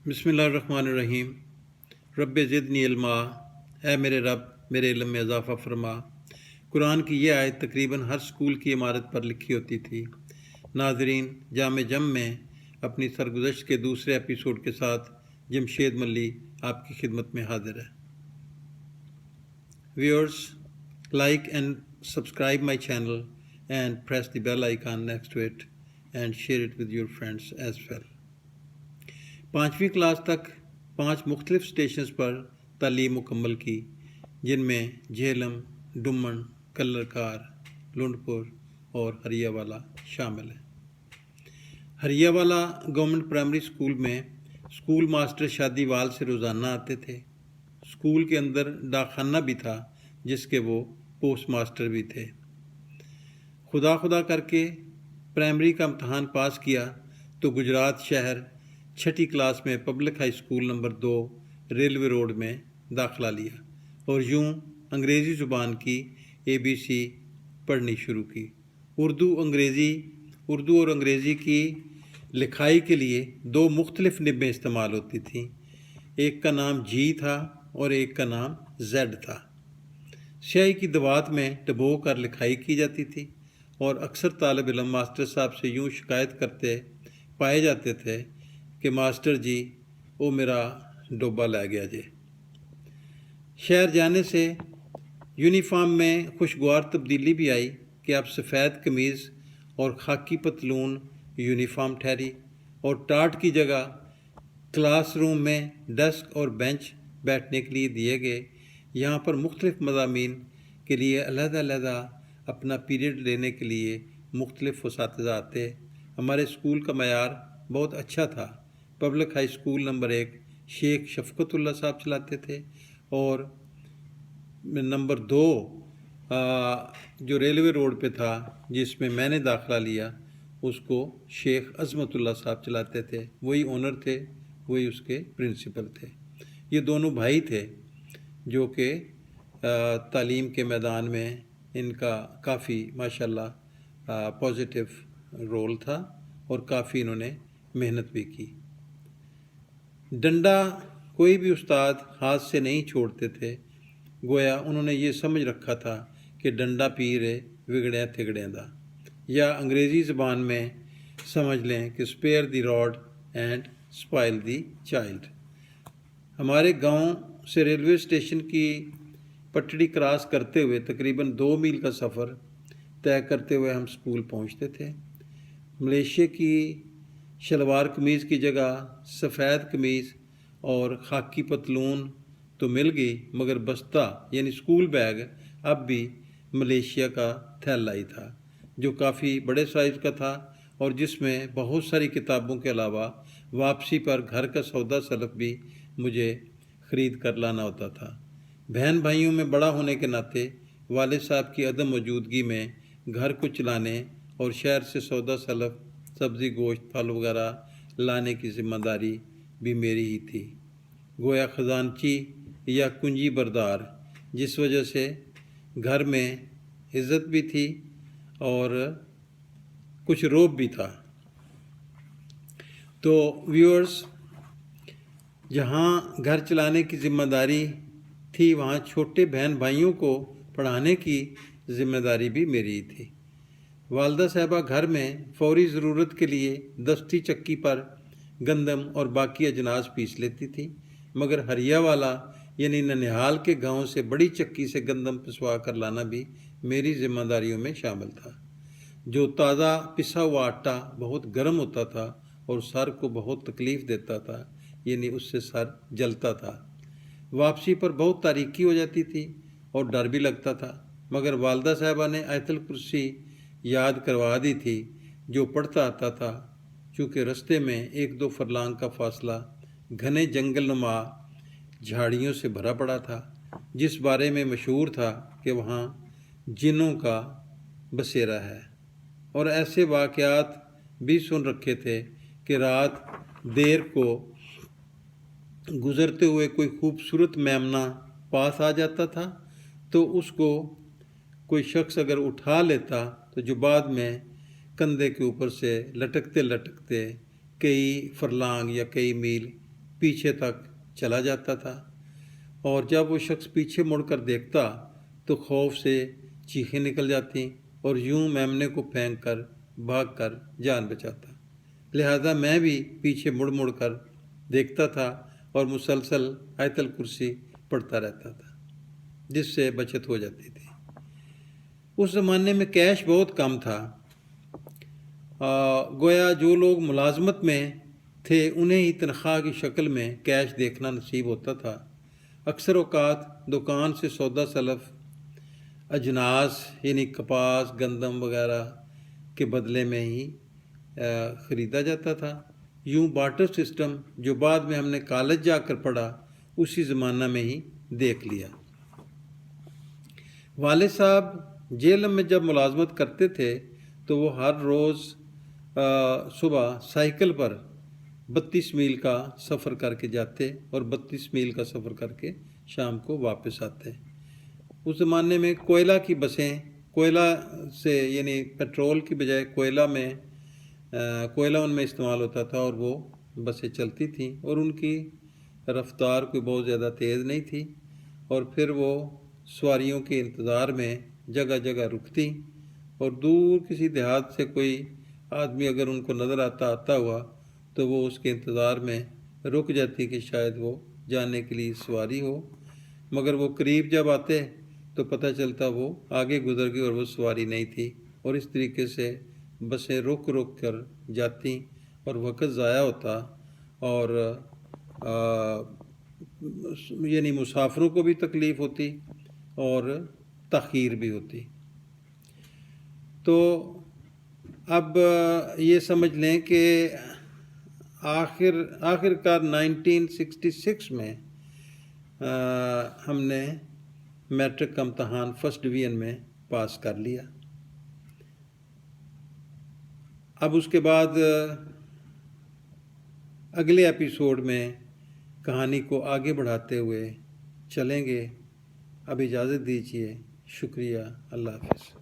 بسم اللہ الرحمن الرحیم۔ رب زدنی علما، اے میرے رب میرے علم میں اضافہ فرما۔ قرآن کی یہ آیت تقریباً ہر سکول کی عمارت پر لکھی ہوتی تھی۔ ناظرین، جامع جم میں اپنی سرگزشت کے دوسرے ایپیسوڈ کے ساتھ جمشید ملی آپ کی خدمت میں حاضر ہے۔ Viewers, like and subscribe my channel and press the bell icon next to it and share it with your friends as well. 5ویں کلاس تک 5 مختلف سٹیشنز پر تعلیم مکمل کی، جن میں جہلم، ڈمن، کلرکار، لنڈپور اور ہریا والا شامل ہے۔ ہریا والا گورنمنٹ پرائمری اسکول میں اسکول ماسٹر شادی وال سے روزانہ آتے تھے۔ اسکول کے اندر ڈاک خانہ بھی تھا جس کے وہ پوسٹ ماسٹر بھی تھے۔ خدا کر کے پرائمری کا امتحان پاس کیا تو گجرات شہر 6ٹھی کلاس میں public high school number 2 railway road میں داخلہ لیا اور یوں انگریزی زبان کی ABC پڑھنی شروع کی۔ اردو اور انگریزی کی لکھائی کے لیے 2 مختلف نبیں استعمال ہوتی تھیں، ایک کا نام جی تھا اور ایک کا نام زیڈ تھا۔ سیاہی کی دوات میں ڈبو کر لکھائی کی جاتی تھی اور اکثر طالب علم ماسٹر صاحب سے یوں شکایت کرتے پائے جاتے تھے کہ ماسٹر جی وہ میرا ڈوبا لے گیا جے۔ شہر جانے سے یونیفارم میں خوشگوار تبدیلی بھی آئی کہ اب سفید قمیض اور خاکی پتلون یونیفارم ٹھہری اور ٹاٹ کی جگہ کلاس روم میں ڈیسک اور بینچ بیٹھنے کے لیے دیے گئے۔ یہاں پر مختلف مضامین کے لیے علیحدہ اپنا پیریڈ لینے کے لیے مختلف اساتذہ آتے۔ ہمارے اسکول کا معیار بہت اچھا تھا۔ پبلک ہائی اسکول نمبر 1 شیخ شفقت اللہ صاحب چلاتے تھے اور نمبر 2 جو ریلوے روڈ پہ تھا جس میں میں نے داخلہ لیا اس کو شیخ عظمت اللہ صاحب چلاتے تھے۔ وہی اونر تھے، وہی اس کے پرنسپل تھے۔ یہ دونوں بھائی تھے جو کہ تعلیم کے میدان میں ان کا کافی ماشاءاللہ پازیٹیو رول تھا اور کافی انہوں نے محنت بھی کی۔ ڈنڈا کوئی بھی استاد ہاتھ سے نہیں چھوڑتے تھے، گویا انہوں نے یہ سمجھ رکھا تھا کہ ڈنڈا پیرے وگڑیاں تھگڑیاں دا، یا انگریزی زبان میں سمجھ لیں کہ spare the rod and spoil the child. ہمارے گاؤں سے ریلوے اسٹیشن کی پٹڑی کراس کرتے ہوئے تقریباً 2 میل کا سفر طے کرتے ہوئے ہم اسکول پہنچتے تھے۔ ملیشیا کی شلوار قمیض کی جگہ سفید قمیض اور خاکی پتلون تو مل گئی، مگر بستہ یعنی اسکول بیگ اب بھی ملیشیا کا تھیلا ہی تھا، جو کافی بڑے سائز کا تھا اور جس میں بہت ساری کتابوں کے علاوہ واپسی پر گھر کا سودا سلف بھی مجھے خرید کر لانا ہوتا تھا۔ بہن بھائیوں میں بڑا ہونے کے ناطے والد صاحب کی عدم موجودگی میں گھر کو چلانے اور شہر سے سودا سلف، سبزی، گوشت، پھل وغیرہ لانے کی ذمہ داری بھی میری ہی تھی، گویا خزانچی یا کنجی بردار، جس وجہ سے گھر میں عزت بھی تھی اور کچھ روب بھی تھا۔ تو ویورز، جہاں گھر چلانے کی ذمہ داری تھی وہاں چھوٹے بہن بھائیوں کو پڑھانے کی ذمہ داری بھی میری ہی تھی۔ والدہ صاحبہ گھر میں فوری ضرورت کے لیے دستی چکی پر گندم اور باقی اجناس پیس لیتی تھی، مگر ہریا والا یعنی ننہال کے گاؤں سے بڑی چکی سے گندم پسوا کر لانا بھی میری ذمہ داریوں میں شامل تھا۔ جو تازہ پسا ہوا آٹا بہت گرم ہوتا تھا اور سر کو بہت تکلیف دیتا تھا، یعنی اس سے سر جلتا تھا۔ واپسی پر بہت تاریکی ہو جاتی تھی اور ڈر بھی لگتا تھا، مگر والدہ صاحبہ نے آیت الکرسی یاد کروا دی تھی جو پڑھتا آتا تھا، چونکہ رستے میں 1-2 فرلانگ کا فاصلہ گھنے جنگل نما جھاڑیوں سے بھرا پڑا تھا، جس بارے میں مشہور تھا کہ وہاں جنوں کا بسیرا ہے، اور ایسے واقعات بھی سن رکھے تھے کہ رات دیر کو گزرتے ہوئے کوئی خوبصورت میمنہ پاس آ جاتا تھا تو اس کو کوئی شخص اگر اٹھا لیتا تو جو بعد میں کندھے کے اوپر سے لٹکتے کئی فرلانگ یا کئی میل پیچھے تک چلا جاتا تھا، اور جب وہ شخص پیچھے مڑ کر دیکھتا تو خوف سے چیخیں نکل جاتی اور یوں میمنے کو پھینک کر بھاگ کر جان بچاتا۔ لہذا میں بھی پیچھے مڑ مڑ کر دیکھتا تھا اور مسلسل آیت الکرسی پڑھتا رہتا تھا، جس سے بچت ہو جاتی تھی۔ اس زمانے میں کیش بہت کم تھا، گویا جو لوگ ملازمت میں تھے انہیں ہی تنخواہ کی شکل میں کیش دیکھنا نصیب ہوتا تھا۔ اکثر اوقات دکان سے سودا سلف اجناس یعنی کپاس، گندم وغیرہ کے بدلے میں ہی خریدا جاتا تھا۔ یوں بارٹر سسٹم جو بعد میں ہم نے کالج جا کر پڑھا اسی زمانہ میں ہی دیکھ لیا۔ والد صاحب جیل میں جب ملازمت کرتے تھے تو وہ ہر روز صبح سائیکل پر 32 میل کا سفر کر کے جاتے اور 32 میل کا سفر کر کے شام کو واپس آتے۔ اس زمانے میں کوئلہ کی بسیں، کوئلہ سے یعنی پیٹرول کی بجائے کوئلہ ان میں استعمال ہوتا تھا اور وہ بسیں چلتی تھیں، اور ان کی رفتار کوئی بہت زیادہ تیز نہیں تھی، اور پھر وہ سواریوں کے انتظار میں جگہ جگہ رکتی، اور دور کسی دیہات سے کوئی آدمی اگر ان کو نظر آتا ہوا تو وہ اس کے انتظار میں رک جاتی کہ شاید وہ جانے کے لیے سواری ہو، مگر وہ قریب جب آتے تو پتہ چلتا وہ آگے گزر گئی اور وہ سواری نہیں تھی، اور اس طریقے سے بسیں رک رک کر جاتی اور وقت ضائع ہوتا، اور یعنی مسافروں کو بھی تکلیف ہوتی اور تاخیر بھی ہوتی۔ تو اب یہ سمجھ لیں کہ آخر کار 1966 میں ہم نے میٹرک کا امتحان فرسٹ ڈویژن میں پاس کر لیا۔ اب اس کے بعد اگلے ایپیسوڈ میں کہانی کو آگے بڑھاتے ہوئے چلیں گے۔ اب اجازت دیجیے، شکریہ، اللہ حافظ۔